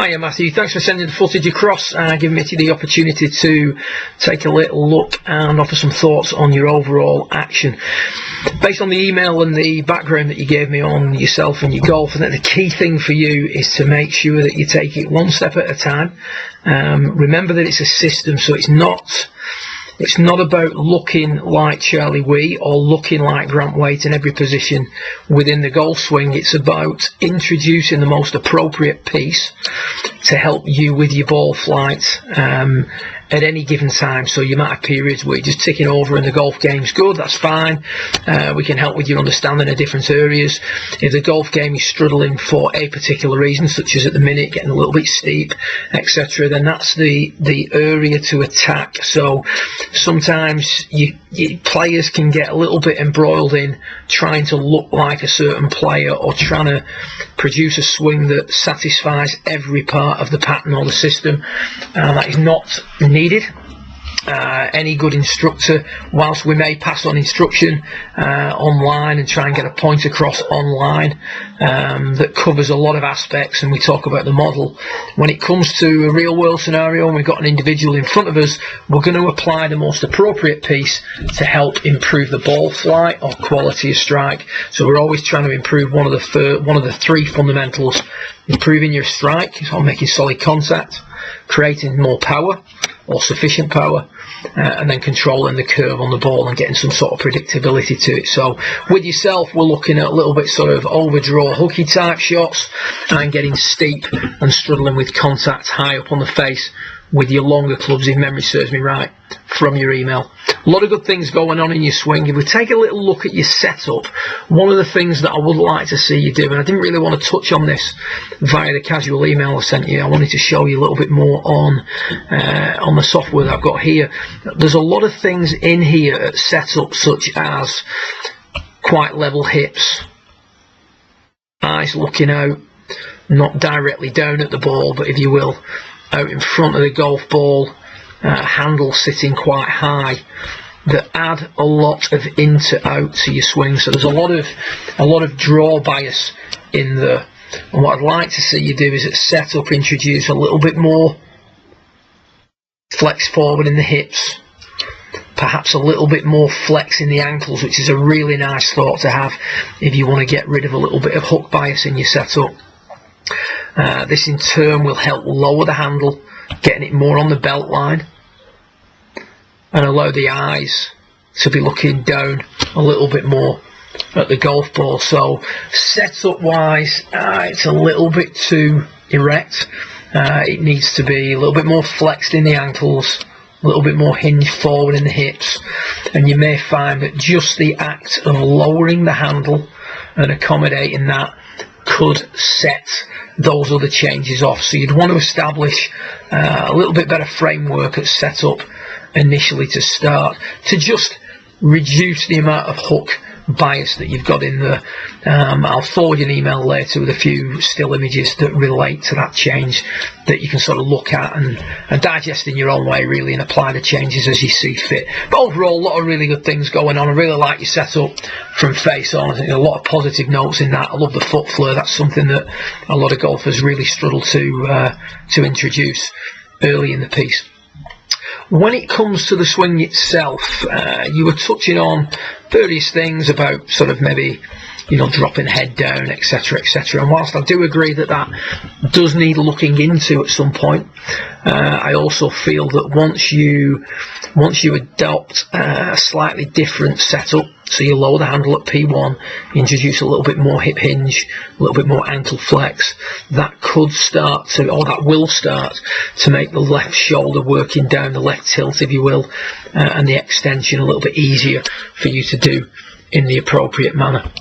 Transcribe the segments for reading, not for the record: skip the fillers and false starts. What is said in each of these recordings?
Hiya Matthew, thanks for sending the footage across and giving me the opportunity to take a little look and offer some thoughts on your overall action. Based on the email and the background that you gave me on yourself and your golf, I think the key thing for you is to make sure that you take it one step at a time. Remember that it's a system, so it's not about looking like Charlie Wee or looking like Grant Waite in every position within the golf swing. It's about introducing the most appropriate piece to help you with your ball flight at any given time. So you might have periods where you're just ticking over and the golf game's good, that's fine. We can help with your understanding of different areas. If the golf game is struggling for a particular reason, such as at the minute getting a little bit steep, etc., then that's the area to attack. So sometimes players can get a little bit embroiled in trying to look like a certain player or trying to produce a swing that satisfies every part of the pattern or the system. That is not needed. Any good instructor, whilst we may pass on instruction online and try and get a point across online that covers a lot of aspects, and we talk about the model, when it comes to a real world scenario and we've got an individual in front of us, we're going to apply the most appropriate piece to help improve the ball flight or quality of strike. So we're always trying to improve one of the three fundamentals: improving your strike, so making solid contact, creating more power or sufficient power, and then controlling the curve on the ball and getting some sort of predictability to it. So with yourself, we're looking at a little bit sort of overdraw hooky type shots and getting steep and struggling with contact high up on the face with your longer clubs, if memory serves me right from your email. A lot of good things going on in your swing. If we take a little look at your setup, one of the things that I would like to see you do, and I didn't really want to touch on this via the casual email I sent you, I wanted to show you a little bit more on the software that I've got here. There's a lot of things in here at setup, such as quite level hips, eyes looking out, not directly down at the ball, but if you will, out in front of the golf ball, handle sitting quite high, that add a lot of in to out to your swing. So there's a lot of draw bias in there, and what I'd like to see you do is at setup introduce a little bit more flex forward in the hips, perhaps a little bit more flex in the ankles, which is a really nice thought to have if you want to get rid of a little bit of hook bias in your setup. This in turn will help lower the handle, getting it more on the belt line, and allow the eyes to be looking down a little bit more at the golf ball. So setup wise, it's a little bit too erect. It needs to be a little bit more flexed in the ankles, a little bit more hinged forward in the hips, and you may find that just the act of lowering the handle and accommodating that could set those other changes off. So you'd want to establish a little bit better framework at setup initially to start, to just reduce the amount of hook bias that you've got in there. I'll forward you an email later with a few still images that relate to that change that you can sort of look at and digest in your own way really, and apply the changes as you see fit. But overall, a lot of really good things going on. I really like your setup from face on. I think a lot of positive notes in that. I love the foot flare. That's something that a lot of golfers really struggle to introduce early in the piece. When it comes to the swing itself, you were touching on various things about sort of maybe, you know, dropping the head down, etc., etc. And whilst I do agree that that does need looking into at some point, I also feel that once you adopt a slightly different setup, so you lower the handle at P1, introduce a little bit more hip hinge, a little bit more ankle flex, that could start to, or that will start to make the left shoulder working down, the left tilt, if you will, and the extension a little bit easier for you to do in the appropriate manner.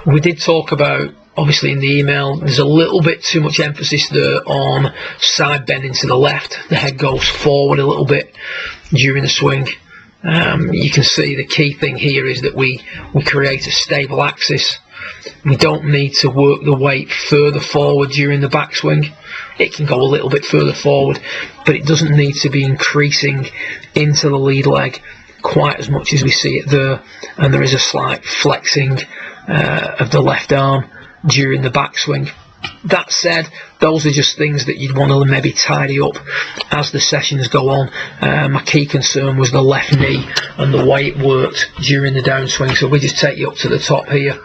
We did talk about, obviously in the email, there's a little bit too much emphasis there on side bending to the left. The head goes forward a little bit during the swing. You can see the key thing here is that we create a stable axis. We don't need to work the weight further forward during the backswing. It can go a little bit further forward, but it doesn't need to be increasing into the lead leg quite as much as we see it there. And there is a slight flexing of the left arm during the backswing. That said, those are just things that you'd want to maybe tidy up as the sessions go on. My key concern was the left knee and the way it worked during the downswing. So we just take you up to the top here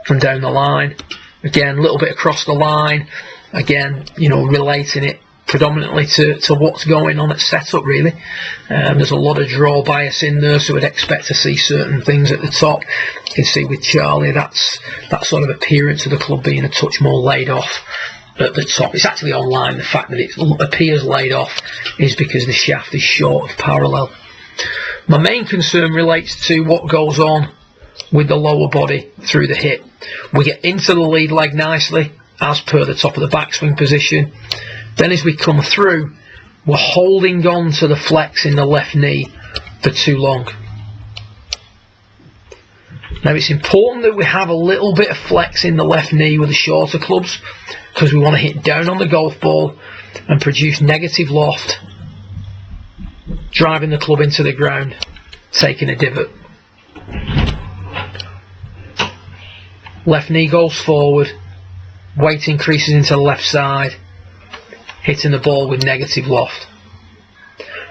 from down the line. Again, a little bit across the line. Again, relating it predominantly to what's going on at setup, really. There's a lot of draw bias in there, so we'd expect to see certain things at the top. You can see with Charlie, that's that sort of appearance of the club being a touch more laid off at the top. It's actually online. The fact that it appears laid off is because the shaft is short of parallel. My main concern relates to what goes on with the lower body through the hip. We get into the lead leg nicely, as per the top of the backswing position. Then as we come through, we're holding on to the flex in the left knee for too long. Now it's important that we have a little bit of flex in the left knee with the shorter clubs, because we want to hit down on the golf ball and produce negative loft, driving the club into the ground, taking a divot. Left knee goes forward, weight increases into the left side, hitting the ball with negative loft.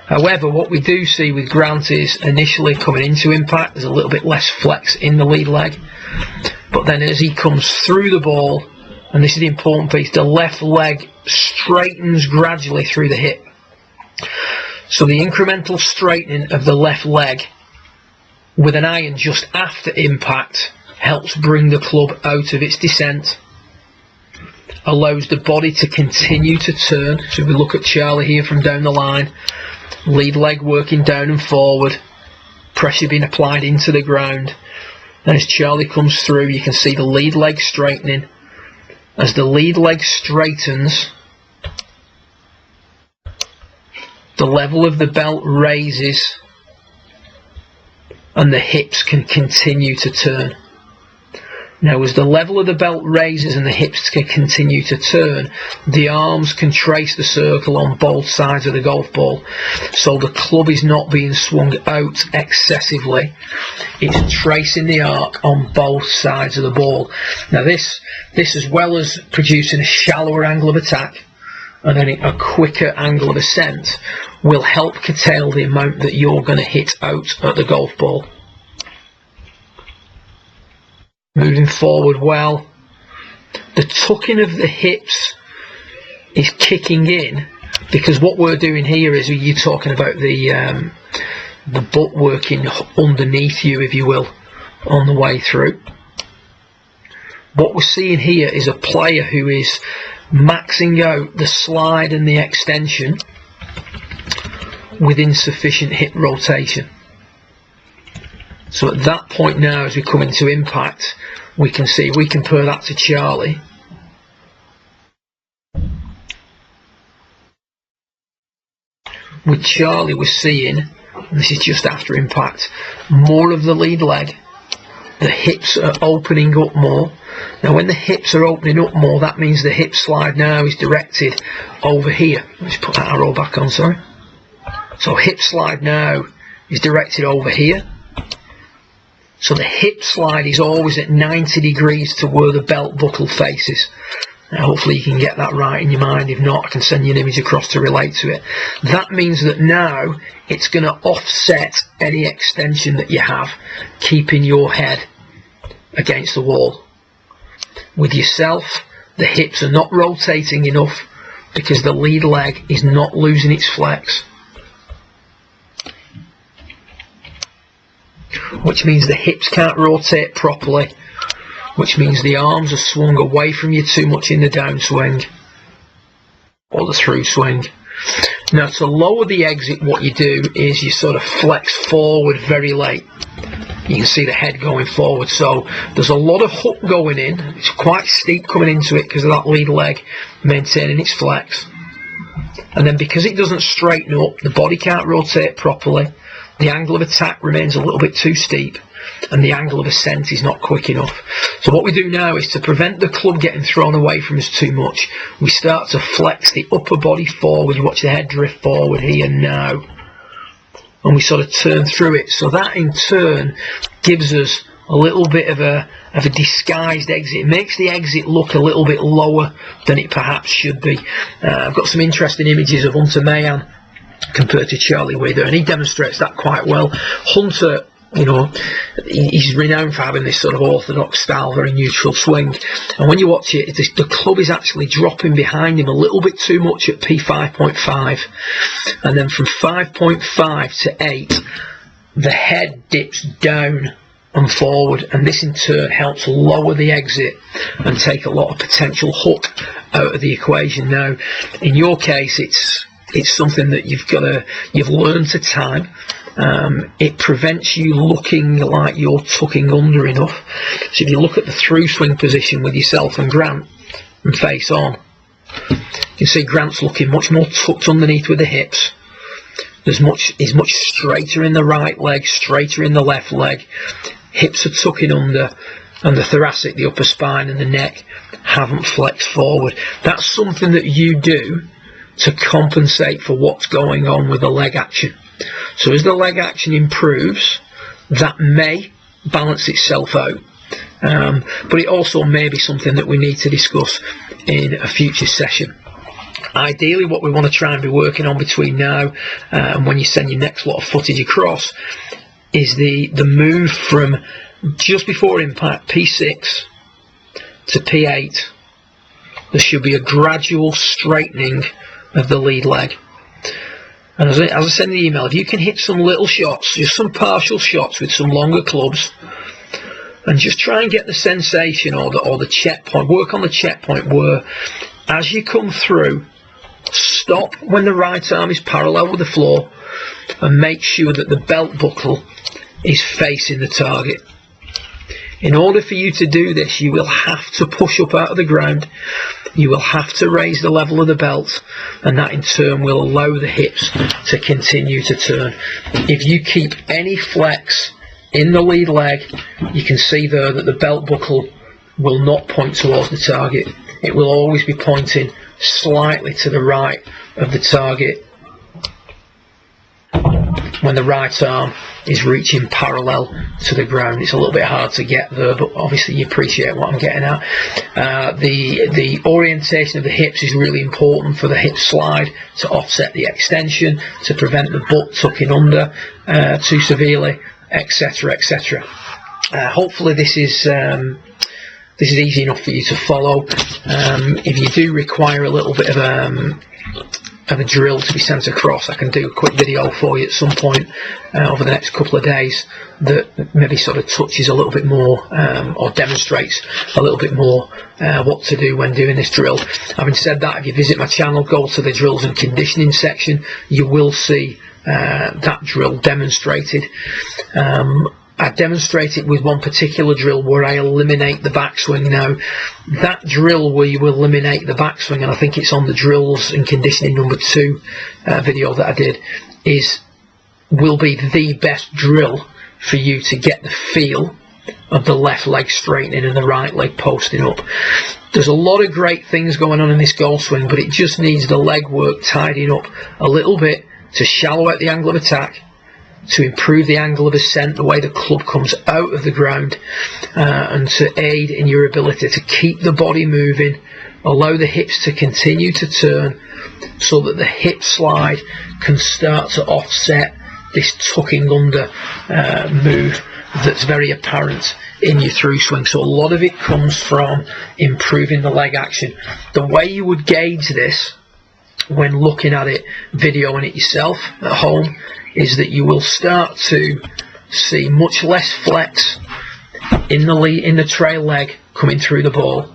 However, what we do see with Grant is initially coming into impact, there's a little bit less flex in the lead leg, but then as he comes through the ball, and this is the important piece, the left leg straightens gradually through the hip. So the incremental straightening of the left leg with an iron just after impact helps bring the club out of its descent, allows the body to continue to turn. So we look at Charlie here from down the line, lead leg working down and forward, pressure being applied into the ground. Then as Charlie comes through, you can see the lead leg straightening. As the lead leg straightens, the level of the belt raises and the hips can continue to turn. Now as the level of the belt raises and the hips can continue to turn, the arms can trace the circle on both sides of the golf ball. So the club is not being swung out excessively, it's tracing the arc on both sides of the ball. Now this as well as producing a shallower angle of attack and then a quicker angle of ascent, will help curtail the amount that you're going to hit out at the golf ball. Moving forward well, the tucking of the hips is kicking in, because what we're doing here is you're talking about the butt working underneath you, if you will, on the way through. What we're seeing here is a player who is maxing out the slide and the extension with insufficient hip rotation. So at that point now, as we come into impact, we can see, we compare that to Charlie. With Charlie we're seeing, and this is just after impact, more of the lead leg. The hips are opening up more. Now when the hips are opening up more, that means the hip slide now is directed over here. Let's put that arrow back on, sorry. So hip slide now is directed over here. So the hip slide is always at 90 degrees to where the belt buckle faces. Now hopefully you can get that right in your mind. If not, I can send you an image across to relate to it. That means that now it's going to offset any extension that you have, keeping your head against the wall. With yourself, the hips are not rotating enough because the lead leg is not losing its flex, which means the hips can't rotate properly, which means the arms are swung away from you too much in the downswing or the through swing. Now to lower the exit, what you do is you sort of flex forward very late. You can see the head going forward, so there's a lot of hook going in. It's quite steep coming into it because of that lead leg maintaining its flex, and then because it doesn't straighten up, the body can't rotate properly, the angle of attack remains a little bit too steep, and the angle of ascent is not quick enough. So what we do now is, to prevent the club getting thrown away from us too much, we start to flex the upper body forward. You watch the head drift forward here now, and we sort of turn through it. So that in turn gives us a little bit of a disguised exit. It makes the exit look a little bit lower than it perhaps should be. I've got some interesting images of Hunter Mahan compared to Charlie Wheeler, and he demonstrates that quite well. Hunter, you know, he's renowned for having this sort of orthodox style, very neutral swing, and when you watch it, the club is actually dropping behind him a little bit too much at P5.5, and then from 5.5 to 8 the head dips down and forward, and this in turn helps lower the exit and take a lot of potential hook out of the equation. Now in your case it's something that you've learned to time. It prevents you looking like you're tucking under enough. So if you look at the through swing position with yourself and Grant and face on, you can see Grant's looking much more tucked underneath with the hips. He's much straighter in the right leg, straighter in the left leg. Hips are tucking under, and the thoracic, the upper spine and the neck haven't flexed forward. That's something that you do to compensate for what's going on with the leg action. So as the leg action improves, that may balance itself out, but it also may be something that we need to discuss in a future session. Ideally, what we want to try and be working on between now and when you send your next lot of footage across is the move from just before impact, P6 to P8. There should be a gradual straightening of the lead leg. And as I said in the email, if you can hit some little shots, just some partial shots with some longer clubs, and just try and get the sensation or the checkpoint, work on the checkpoint where as you come through, stop when the right arm is parallel with the floor and make sure that the belt buckle is facing the target. In order for you to do this, you will have to push up out of the ground, you will have to raise the level of the belt, and that in turn will allow the hips to continue to turn. If you keep any flex in the lead leg, you can see there that the belt buckle will not point towards the target. It will always be pointing slightly to the right of the target when the right arm is reaching parallel to the ground. It's a little bit hard to get there, but obviously you appreciate what I'm getting at. The orientation of the hips is really important for the hip slide to offset the extension, to prevent the butt tucking under too severely, etc, etc. Hopefully this is easy enough for you to follow. If you do require a little bit of a drill to be sent across, I can do a quick video for you at some point over the next couple of days that maybe sort of touches a little bit more or demonstrates a little bit more what to do when doing this drill. Having said that, if you visit my channel, go to the drills and conditioning section, you will see that drill demonstrated. I demonstrate it with one particular drill where I eliminate the backswing. Now, that drill where you eliminate the backswing, and I think it's on the drills and conditioning number 2 video that I did, will be the best drill for you to get the feel of the left leg straightening and the right leg posting up. There's a lot of great things going on in this golf swing, but it just needs the leg work tidying up a little bit to shallow out the angle of attack, to improve the angle of ascent, the way the club comes out of the ground, and to aid in your ability to keep the body moving, allow the hips to continue to turn so that the hip slide can start to offset this tucking under move that's very apparent in your through swing. So a lot of it comes from improving the leg action. The way you would gauge this when looking at it, videoing it yourself at home, is that you will start to see much less flex in the trail leg coming through the ball.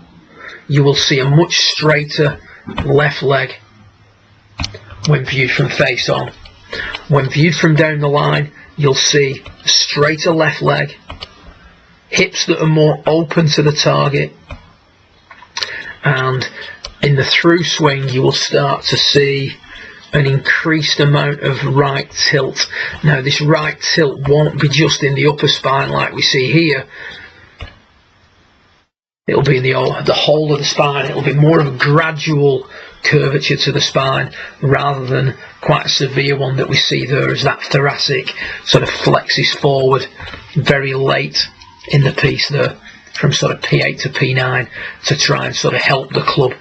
You will see a much straighter left leg when viewed from face on. When viewed from down the line, you'll see a straighter left leg, hips that are more open to the target, and in the through swing you will start to see an increased amount of right tilt. Now this right tilt won't be just in the upper spine like we see here. It'll be in the whole of the spine. It'll be more of a gradual curvature to the spine rather than quite a severe one that we see there as that thoracic sort of flexes forward very late in the piece there, from sort of P8 to P9, to try and sort of help the club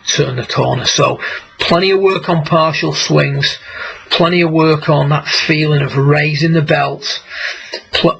turn the corner. So plenty of work on partial swings, plenty of work on that feeling of raising the belt,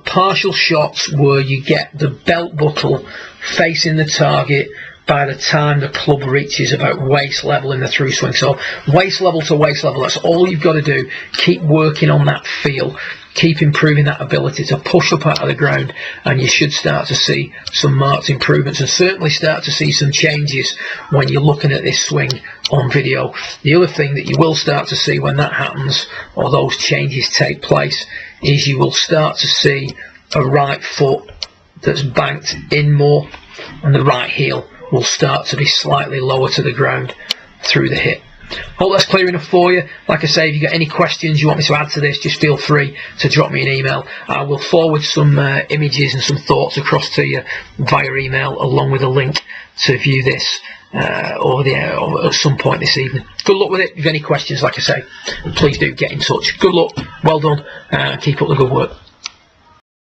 partial shots where you get the belt buckle facing the target by the time the club reaches about waist level in the through swing. So waist level to waist level, that's all you've got to do. Keep working on that feel, keep improving that ability to push up out of the ground, and you should start to see some marked improvements, and certainly start to see some changes when you're looking at this swing on video. The other thing that you will start to see when that happens, or those changes take place, is you will start to see a right foot that's banked in more, and the right heel will start to be slightly lower to the ground through the hit. Hope that's clear enough for you. Like I say, if you've got any questions you want me to add to this, just feel free to drop me an email. I will forward some images and some thoughts across to you via email, along with a link to view this over the air at some point this evening. Good luck with it. If you have any questions, like I say, please do get in touch. Good luck, well done, and keep up the good work.